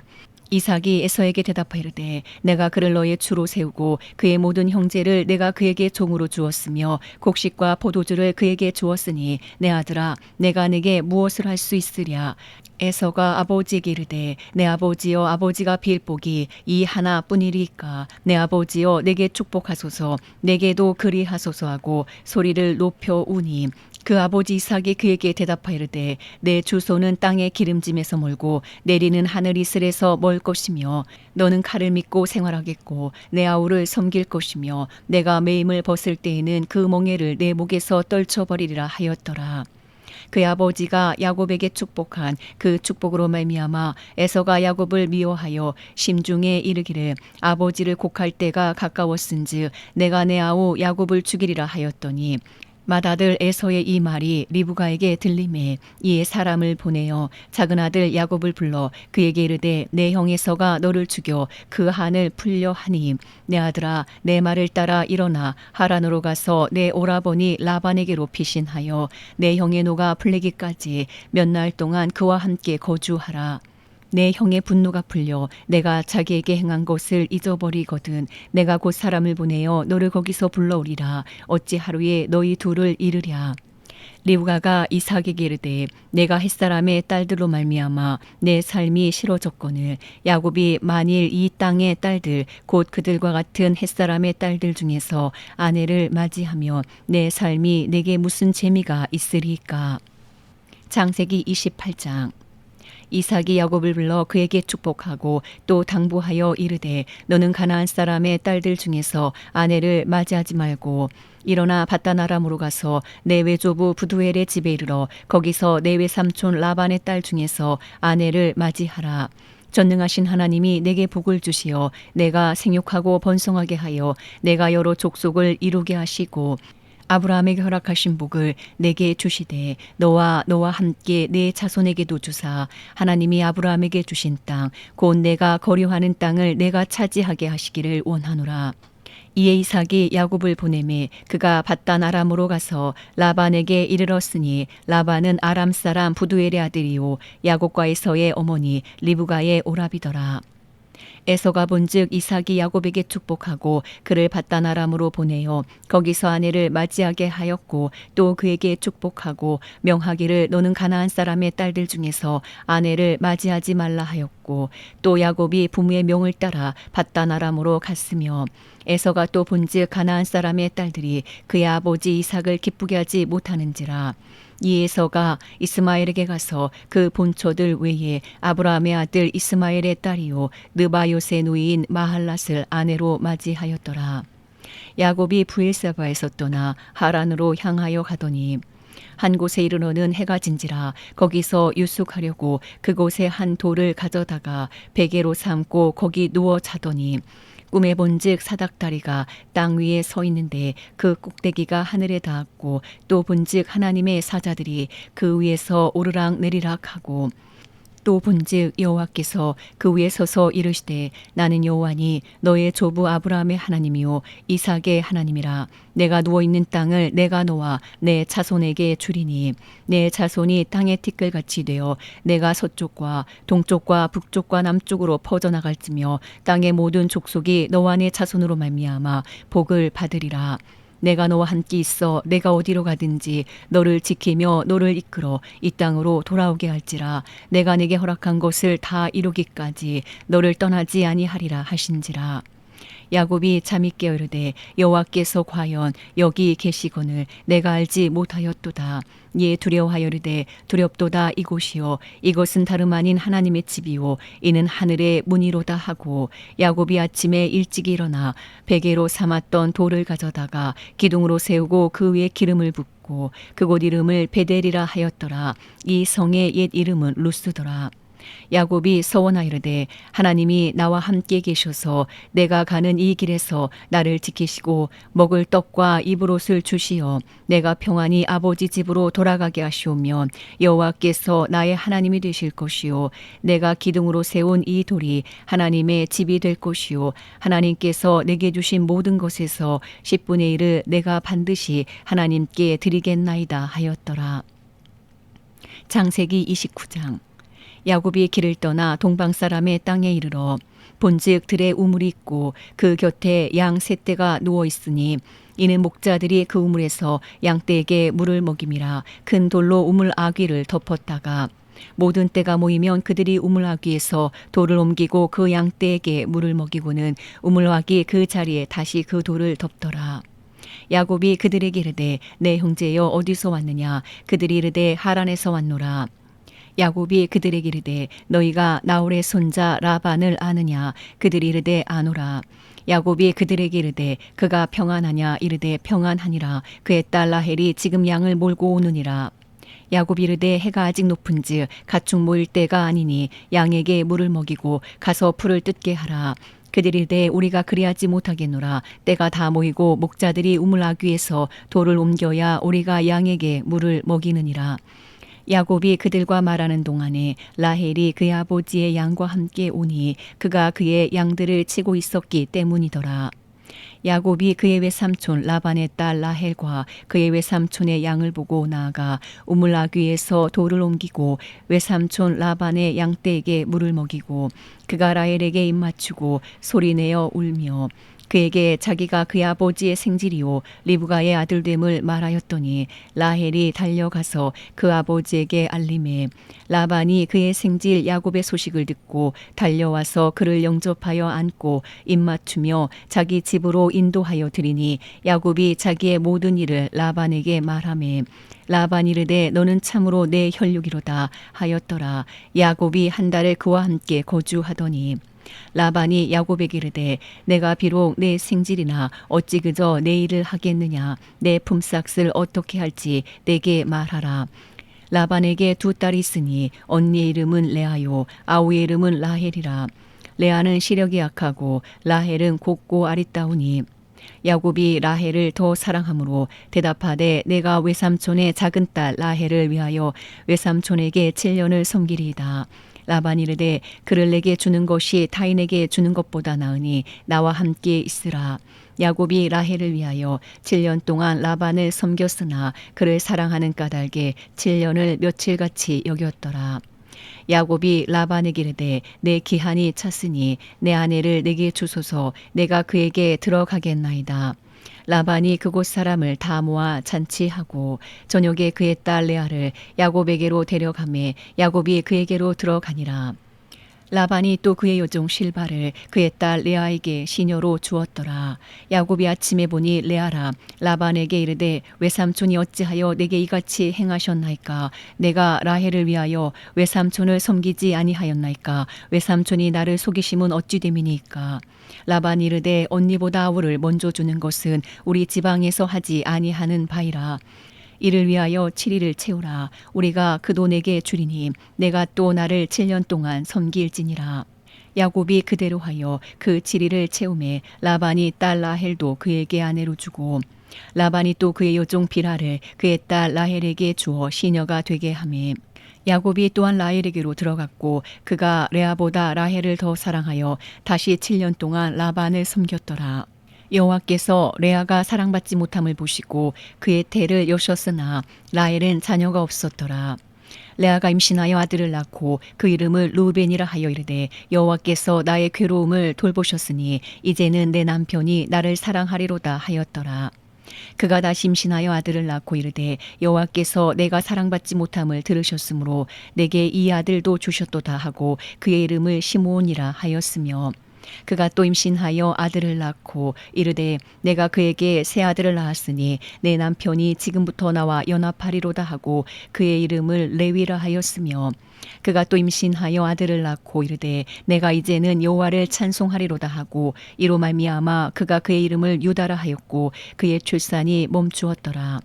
이삭이 에서에게 대답하여 이르되 내가 그를 너의 주로 세우고 그의 모든 형제를 내가 그에게 종으로 주었으며 곡식과 포도주를 그에게 주었으니 내 아들아 내가 내게 무엇을 할 수 있으랴. 에서가 아버지에게 이르되 내 아버지여 아버지가 빌 복이 이 하나뿐이리까. 내 아버지여 내게 축복하소서 내게도 그리하소서 하고 소리를 높여 우니 그 아버지 이삭이 그에게 대답하여 이르되 내 주소는 땅의 기름짐에서 멀고 내리는 하늘 이슬에서 멀 것이며 너는 칼을 믿고 생활하겠고 내 아우를 섬길 것이며 내가 매임을 벗을 때에는 그 멍에를 내 목에서 떨쳐버리리라 하였더라. 그의 아버지가 야곱에게 축복한 그 축복으로 말미암아 에서가 야곱을 미워하여 심중에 이르기를 아버지를 곡할 때가 가까웠은즉 내가 내 아우 야곱을 죽이리라 하였더니 맏아들 에서의 이 말이 리브가에게 들리매 이에 사람을 보내어 작은 아들 야곱을 불러 그에게 이르되 내 형 에서가 너를 죽여 그 한을 풀려 하니 내 아들아 내 말을 따라 일어나 하란으로 가서 내 오라버니 라반에게로 피신하여 내 형의 노가 풀리기까지 몇 날 동안 그와 함께 거주하라. 내 형의 분노가 풀려 내가 자기에게 행한 것을 잊어버리거든 내가 곧 사람을 보내어 너를 거기서 불러오리라. 어찌 하루에 너희 둘을 이르랴. 리브가가 이삭에게 이르되 내가 햇사람의 딸들로 말미암아 내 삶이 싫어졌거늘 야곱이 만일 이 땅의 딸들 곧 그들과 같은 햇사람의 딸들 중에서 아내를 맞이하며 내 삶이 내게 무슨 재미가 있으리까. 창세기 28장. 이삭이 야곱을 불러 그에게 축복하고 또 당부하여 이르되 너는 가나안 사람의 딸들 중에서 아내를 맞이하지 말고 일어나 밧단 아람으로 가서 내 외조부 부두엘의 집에 이르러 거기서 내 외삼촌 라반의 딸 중에서 아내를 맞이하라. 전능하신 하나님이 내게 복을 주시어 내가 생육하고 번성하게 하여 내가 여러 족속을 이루게 하시고 아브라함에게 허락하신 복을 내게 주시되 너와 함께 내 자손에게도 주사 하나님이 아브라함에게 주신 땅 곧 내가 거류하는 땅을 내가 차지하게 하시기를 원하노라. 이에 이삭이 야곱을 보내매 그가 밧단 아람으로 가서 라반에게 이르렀으니 라반은 아람 사람 부두엘의 아들이요 야곱과 에서의 어머니 리브가의 오라비더라. 에서가 본즉 이삭이 야곱에게 축복하고 그를 밧단 아람으로 보내어 거기서 아내를 맞이하게 하였고 또 그에게 축복하고 명하기를 너는 가나안 사람의 딸들 중에서 아내를 맞이하지 말라 하였고 또 야곱이 부모의 명을 따라 밧단 아람으로 갔으며 에서가 또 본즉 가나안 사람의 딸들이 그의 아버지 이삭을 기쁘게 하지 못하는지라. 이 에서가 이스마엘에게 가서 그 본초들 외에 아브라함의 아들 이스마엘의 딸이요 느바요스의 누이인 마할랏을 아내로 맞이하였더라. 야곱이 브엘세바에서 떠나 하란으로 향하여 가더니 한 곳에 이르러는 해가 진지라 거기서 유숙하려고 그곳에 한 돌을 가져다가 베개로 삼고 거기 누워 자더니 꿈에 본즉 사닥다리가 땅 위에 서 있는데 그 꼭대기가 하늘에 닿았고 또 본즉 하나님의 사자들이 그 위에서 오르락 내리락 하고 또 본즉 여호와께서 그 위에 서서 이르시되 나는 여호와니 너의 조부 아브라함의 하나님이요 이삭의 하나님이라. 내가 누워있는 땅을 내가 너와 내 자손에게 주리니 내 자손이 땅의 티끌같이 되어 내가 서쪽과 동쪽과 북쪽과 남쪽으로 퍼져나갈지며 땅의 모든 족속이 너와 내 자손으로 말미암아 복을 받으리라. 내가 너와 함께 있어 내가 어디로 가든지 너를 지키며 너를 이끌어 이 땅으로 돌아오게 할지라. 내가 네게 허락한 것을 다 이루기까지 너를 떠나지 아니하리라 하신지라. 야곱이 잠이 깨어 이르되 여호와께서 과연 여기 계시거늘 내가 알지 못하였도다. 이에 두려워하여 이르되 두렵도다. 이곳이요 이것은 다름 아닌 하나님의 집이요 이는 하늘의 문이로다 하고 야곱이 아침에 일찍 일어나 베개로 삼았던 돌을 가져다가 기둥으로 세우고 그 위에 기름을 붓고 그곳 이름을 베델이라 하였더라. 이 성의 옛 이름은 루스더라. 야곱이 서원하이르되 하나님이 나와 함께 계셔서 내가 가는 이 길에서 나를 지키시고 먹을 떡과 입을 옷을 주시어 내가 평안히 아버지 집으로 돌아가게 하시오며 여호와께서 나의 하나님이 되실 것이요 내가 기둥으로 세운 이 돌이 하나님의 집이 될 것이요 하나님께서 내게 주신 모든 것에서 10분의 1을 내가 반드시 하나님께 드리겠나이다 하였더라. 창세기 29장. 야곱이 길을 떠나 동방 사람의 땅에 이르러 본즉 들에 우물이 있고 그 곁에 양 셋 떼가 누워 있으니 이는 목자들이 그 우물에서 양떼에게 물을 먹임이라. 큰 돌로 우물 아귀를 덮었다가 모든 떼가 모이면 그들이 우물 아귀에서 돌을 옮기고 그 양떼에게 물을 먹이고는 우물 아귀 그 자리에 다시 그 돌을 덮더라. 야곱이 그들에게 이르되 내 형제여 어디서 왔느냐. 그들이 이르되 하란에서 왔노라. 야곱이 그들에게 이르되 너희가 나홀의 손자 라반을 아느냐. 그들이 이르되 아노라. 야곱이 그들에게 이르되 그가 평안하냐. 이르되 평안하니라. 그의 딸 라헬이 지금 양을 몰고 오느니라. 야곱이 이르되 해가 아직 높은즉 가축 모일 때가 아니니 양에게 물을 먹이고 가서 풀을 뜯게 하라. 그들이 이르되 우리가 그리하지 못하겠노라. 때가 다 모이고 목자들이 우물 아귀에서 돌을 옮겨야 우리가 양에게 물을 먹이느니라. 야곱이 그들과 말하는 동안에 라헬이 그의 아버지의 양과 함께 오니 그가 그의 양들을 치고 있었기 때문이더라. 야곱이 그의 외삼촌 라반의 딸 라헬과 그의 외삼촌의 양을 보고 나아가 우물 아귀에서 돌을 옮기고 외삼촌 라반의 양떼에게 물을 먹이고 그가 라헬에게 입맞추고 소리내어 울며 그에게 자기가 그의 아버지의 생질이요 리브가의 아들됨을 말하였더니 라헬이 달려가서 그 아버지에게 알림해 라반이 그의 생질 야곱의 소식을 듣고 달려와서 그를 영접하여 안고 입맞추며 자기 집으로 인도하여 드리니 야곱이 자기의 모든 일을 라반에게 말하매 라반이 이르되 너는 참으로 내 혈육이로다 하였더라. 야곱이 한 달을 그와 함께 거주하더니 라반이 야곱에게 이르되 내가 비록 내 생질이나 어찌 그저 내 일을 하겠느냐. 내 품삯을 어떻게 할지 내게 말하라. 라반에게 두 딸이 있으니 언니의 이름은 레아요 아우의 이름은 라헬이라. 레아는 시력이 약하고 라헬은 곱고 아리따우니 야곱이 라헬을 더 사랑하므로 대답하되 내가 외삼촌의 작은 딸 라헬을 위하여 외삼촌에게 7년을 섬기리이다. 라반이 이르되 그를 내게 주는 것이 타인에게 주는 것보다 나으니 나와 함께 있으라. 야곱이 라헬을 위하여 7년 동안 라반을 섬겼으나 그를 사랑하는 까닭에 7년을 며칠같이 여겼더라. 야곱이 라반에게 이르되 내 기한이 찼으니 내 아내를 내게 주소서. 내가 그에게 들어가겠나이다. 라반이 그곳 사람을 다 모아 잔치하고 저녁에 그의 딸 레아를 야곱에게로 데려가매 야곱이 그에게로 들어가니라. 라반이 또 그의 여종 실바를 그의 딸 레아에게 시녀로 주었더라. 야곱이 아침에 보니 레아라. 라반에게 이르되 외삼촌이 어찌하여 내게 이같이 행하셨나이까. 내가 라헬을 위하여 외삼촌을 섬기지 아니하였나이까. 외삼촌이 나를 속이심은 어찌 됨이니까. 라반이 이르되 언니보다 아우를 먼저 주는 것은 우리 지방에서 하지 아니하는 바이라. 이를 위하여 7일을 채우라. 우리가 그 돈에게 주리니 내가 또 나를 7년 동안 섬길지니라. 야곱이 그대로 하여 그 7일을 채우매 라반이 딸 라헬도 그에게 아내로 주고 라반이 또 그의 여종 빌하를 그의 딸 라헬에게 주어 시녀가 되게 하매 야곱이 또한 라헬에게로 들어갔고 그가 레아보다 라헬을 더 사랑하여 다시 7년 동안 라반을 섬겼더라. 여호와께서 레아가 사랑받지 못함을 보시고 그의 태를 여셨으나 라헬은 자녀가 없었더라. 레아가 임신하여 아들을 낳고 그 이름을 루벤이라 하여 이르되 여호와께서 나의 괴로움을 돌보셨으니 이제는 내 남편이 나를 사랑하리로다 하였더라. 그가 다시 임신하여 아들을 낳고 이르되 여호와께서 내가 사랑받지 못함을 들으셨으므로 내게 이 아들도 주셨도다 하고 그의 이름을 시므온이라 하였으며 그가 또 임신하여 아들을 낳고 이르되 내가 그에게 새 아들을 낳았으니 내 남편이 지금부터 나와 연합하리로다 하고 그의 이름을 레위라 하였으며 그가 또 임신하여 아들을 낳고 이르되 내가 이제는 여호와를 찬송하리로다 하고 이로 말미암아 그가 그의 이름을 유다라 하였고 그의 출산이 멈추었더라.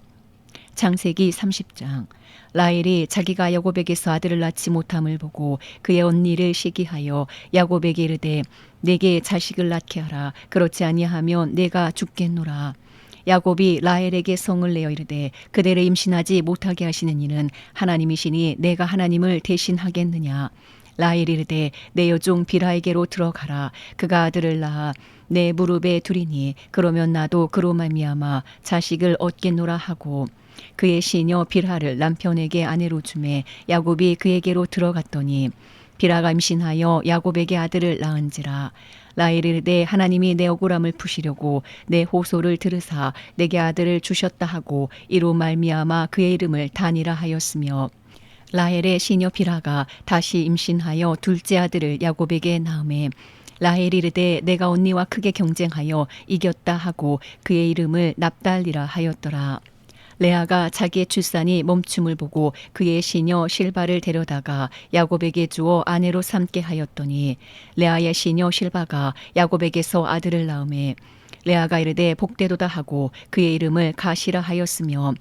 창세기 30장. 라헬이 자기가 야곱에게서 아들을 낳지 못함을 보고 그의 언니를 시기하여 야곱에게 이르되 내게 자식을 낳게 하라. 그렇지 아니하면 내가 죽겠노라. 야곱이 라헬에게 성을 내어 이르되 그대를 임신하지 못하게 하시는 이는 하나님이시니 내가 하나님을 대신하겠느냐. 라헬이 이르되 내 여종 빌하에게로 들어가라. 그가 아들을 낳아 내 무릎에 두리니 그러면 나도 그로 말미암아 자식을 얻겠노라 하고 그의 시녀 빌하를 남편에게 아내로 주매 야곱이 그에게로 들어갔더니 빌하가 임신하여 야곱에게 아들을 낳은지라. 라헬이 이르되 하나님이 내 억울함을 푸시려고 내 호소를 들으사 내게 아들을 주셨다 하고 이로 말미암아 그의 이름을 단이라 하였으며 라헬의 시녀 빌하가 다시 임신하여 둘째 아들을 야곱에게 낳음에 라헬이 이르되 내가 언니와 크게 경쟁하여 이겼다 하고 그의 이름을 납달리라 하였더라. 레아가 자기의 출산이 멈춤을 보고 그의 시녀 실바를 데려다가 야곱에게 주어 아내로 삼게 하였더니 레아의 시녀 실바가 야곱에게서 아들을 낳음에 레아가 이르되 복되도다 하고 그의 이름을 가시라 하였으며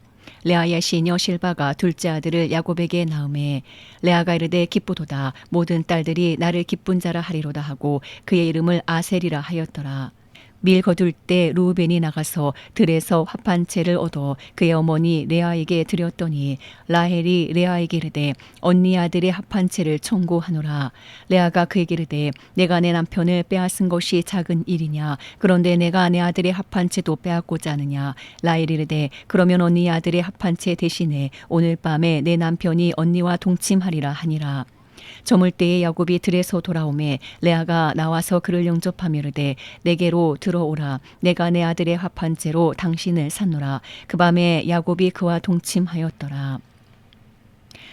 레아의 시녀 실바가 둘째 아들을 야곱에게 낳음에 레아가 이르되 기쁘도다 모든 딸들이 나를 기쁜 자라 하리로다 하고 그의 이름을 아셀이라 하였더라. 밀 거둘 때 루벤이 나가서 들에서 합판채를 얻어 그의 어머니 레아에게 드렸더니 라헬이 레아에게 이르되 언니 아들의 합판채를 청구하노라. 레아가 그에게 이르되 내가 내 남편을 빼앗은 것이 작은 일이냐 그런데 내가 내 아들의 합판채도 빼앗고자 하느냐. 라헬이 이르되 그러면 언니 아들의 합판채 대신에 오늘 밤에 내 남편이 언니와 동침하리라 하니라. 저물 때에 야곱이 들에서 돌아오매 레아가 나와서 그를 영접하며 이르되 내게로 들어오라. 내가 내 아들의 합판채로 당신을 샀노라. 그 밤에 야곱이 그와 동침하였더라.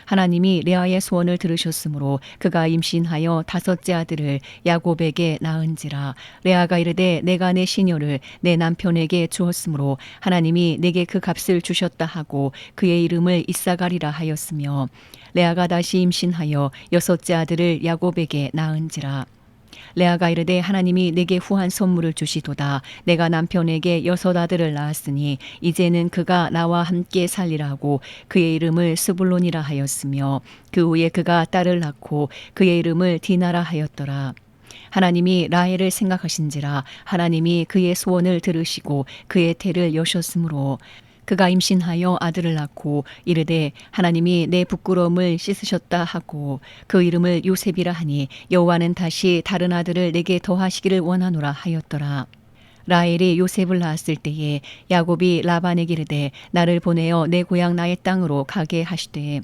하나님이 레아의 소원을 들으셨으므로 그가 임신하여 다섯째 아들을 야곱에게 낳은지라. 레아가 이르되 내가 내 시녀를 내 남편에게 주었으므로 하나님이 내게 그 값을 주셨다 하고 그의 이름을 이사가리라 하였으며 레아가 다시 임신하여 여섯째 아들을 야곱에게 낳은지라. 레아가 이르되 하나님이 내게 후한 선물을 주시도다. 내가 남편에게 여섯 아들을 낳았으니 이제는 그가 나와 함께 살리라 하고 그의 이름을 스불론이라 하였으며 그 후에 그가 딸을 낳고 그의 이름을 디나라 하였더라. 하나님이 라헬을 생각하신지라. 하나님이 그의 소원을 들으시고 그의 태를 여셨으므로 그가 임신하여 아들을 낳고 이르되 하나님이 내 부끄러움을 씻으셨다 하고 그 이름을 요셉이라 하니 여호와는 다시 다른 아들을 내게 더하시기를 원하노라 하였더라. 라헬이 요셉을 낳았을 때에 야곱이 라반에게 이르되 나를 보내어 내 고향 나의 땅으로 가게 하시되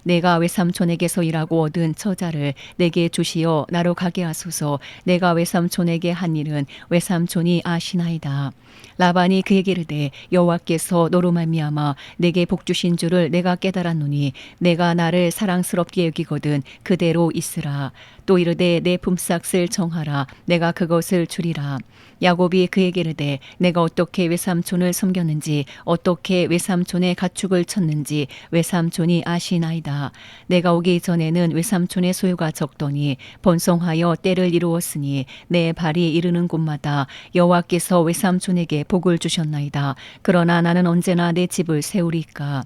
내가 외삼촌에게서 일하고 얻은 처자를 내게 주시어 나로 가게 하소서. 내가 외삼촌에게 한 일은 외삼촌이 아시나이다. 라반이 그에게 이르되 여호와께서 너로 말미암아 내게 복 주신 줄을 내가 깨달았노니 내가 나를 사랑스럽게 여기거든 그대로 있으라. 또 이르되 내 품삯을 정하라. 내가 그것을 주리라. 야곱이 그에게 이르되 내가 어떻게 외삼촌을 섬겼는지 어떻게 외삼촌의 가축을 쳤는지 외삼촌이 아시나이다. 내가 오기 전에는 외삼촌의 소유가 적더니 번성하여 때를 이루었으니 내 발이 이르는 곳마다 여호와께서 외삼촌에게 복을 주셨나이다. 그러나 나는 언제나 내 집을 세우리까.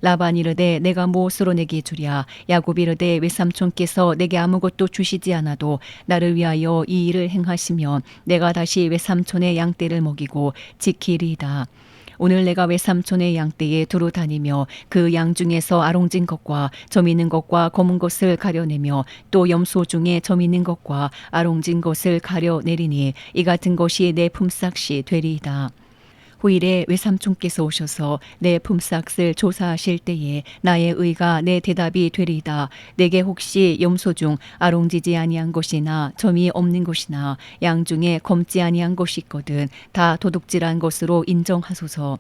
라반이 이르되 내가 무엇으로 내게 주랴. 야곱이 이르되 외삼촌께서 내게 아무것도 주시지 않아도 나를 위하여 이 일을 행하시면 내가 다시 외삼촌의 양떼를 먹이고 지키리이다. 오늘 내가 외삼촌의 양떼에 두루 다니며 그 양 중에서 아롱진 것과 점 있는 것과 검은 것을 가려내며 또 염소 중에 점 있는 것과 아롱진 것을 가려내리니 이 같은 것이 내 품삯이 되리이다. 후일에 외삼촌께서 오셔서 내 품삯을 조사하실 때에 나의 의가 내 대답이 되리이다. 내게 혹시 염소 중 아롱지지 아니한 것이나 점이 없는 것이나 양 중에 검지 아니한 것이 있거든 다 도둑질한 것으로 인정하소서.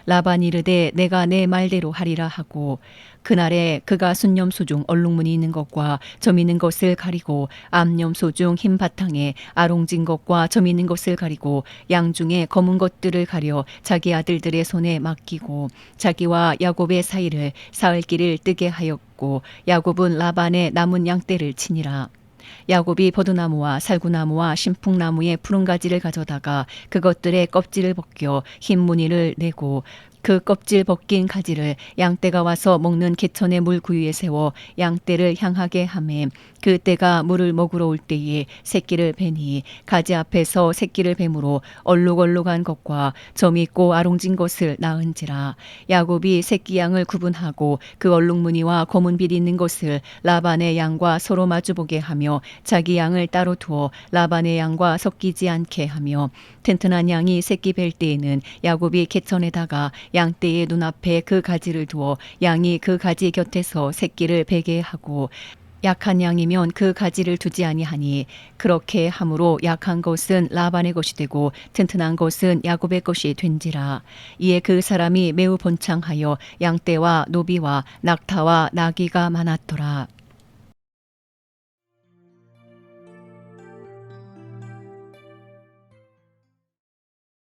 라반이 이르되 내가 내 말대로 하리라 하고 그날에 그가 순염소 중 얼룩무늬 있는 것과 점 있는 것을 가리고 암염소 중 흰 바탕에 아롱진 것과 점 있는 것을 가리고 양 중에 검은 것들을 가려 자기 아들들의 손에 맡기고 자기와 야곱의 사이를 사흘길을 뜨게 하였고 야곱은 라반의 남은 양떼를 치니라. 야곱이 버드나무와 살구나무와 신풍나무의 푸른 가지를 가져다가 그것들의 껍질을 벗겨 흰 무늬를 내고 그 껍질 벗긴 가지를 양떼가 와서 먹는 개천의 물 구유에 세워 양떼를 향하게 하매 그 떼가 물을 먹으러 올 때에 새끼를 베니 가지 앞에서 새끼를 뱀으로 얼룩얼룩한 것과 점 있고 아롱진 것을 낳은지라. 야곱이 새끼 양을 구분하고 그 얼룩무늬와 검은 빛 있는 것을 라반의 양과 서로 마주보게 하며 자기 양을 따로 두어 라반의 양과 섞이지 않게 하며 튼튼한 양이 새끼 뵐 때에는 야곱이 개천에다가 양떼의 눈앞에 그 가지를 두어 양이 그 가지 곁에서 새끼를 베게 하고 약한 양이면 그 가지를 두지 아니하니 그렇게 함으로 약한 것은 라반의 것이 되고 튼튼한 것은 야곱의 것이 된지라. 이에 그 사람이 매우 번창하여 양떼와 노비와 낙타와 나귀가 많았더라.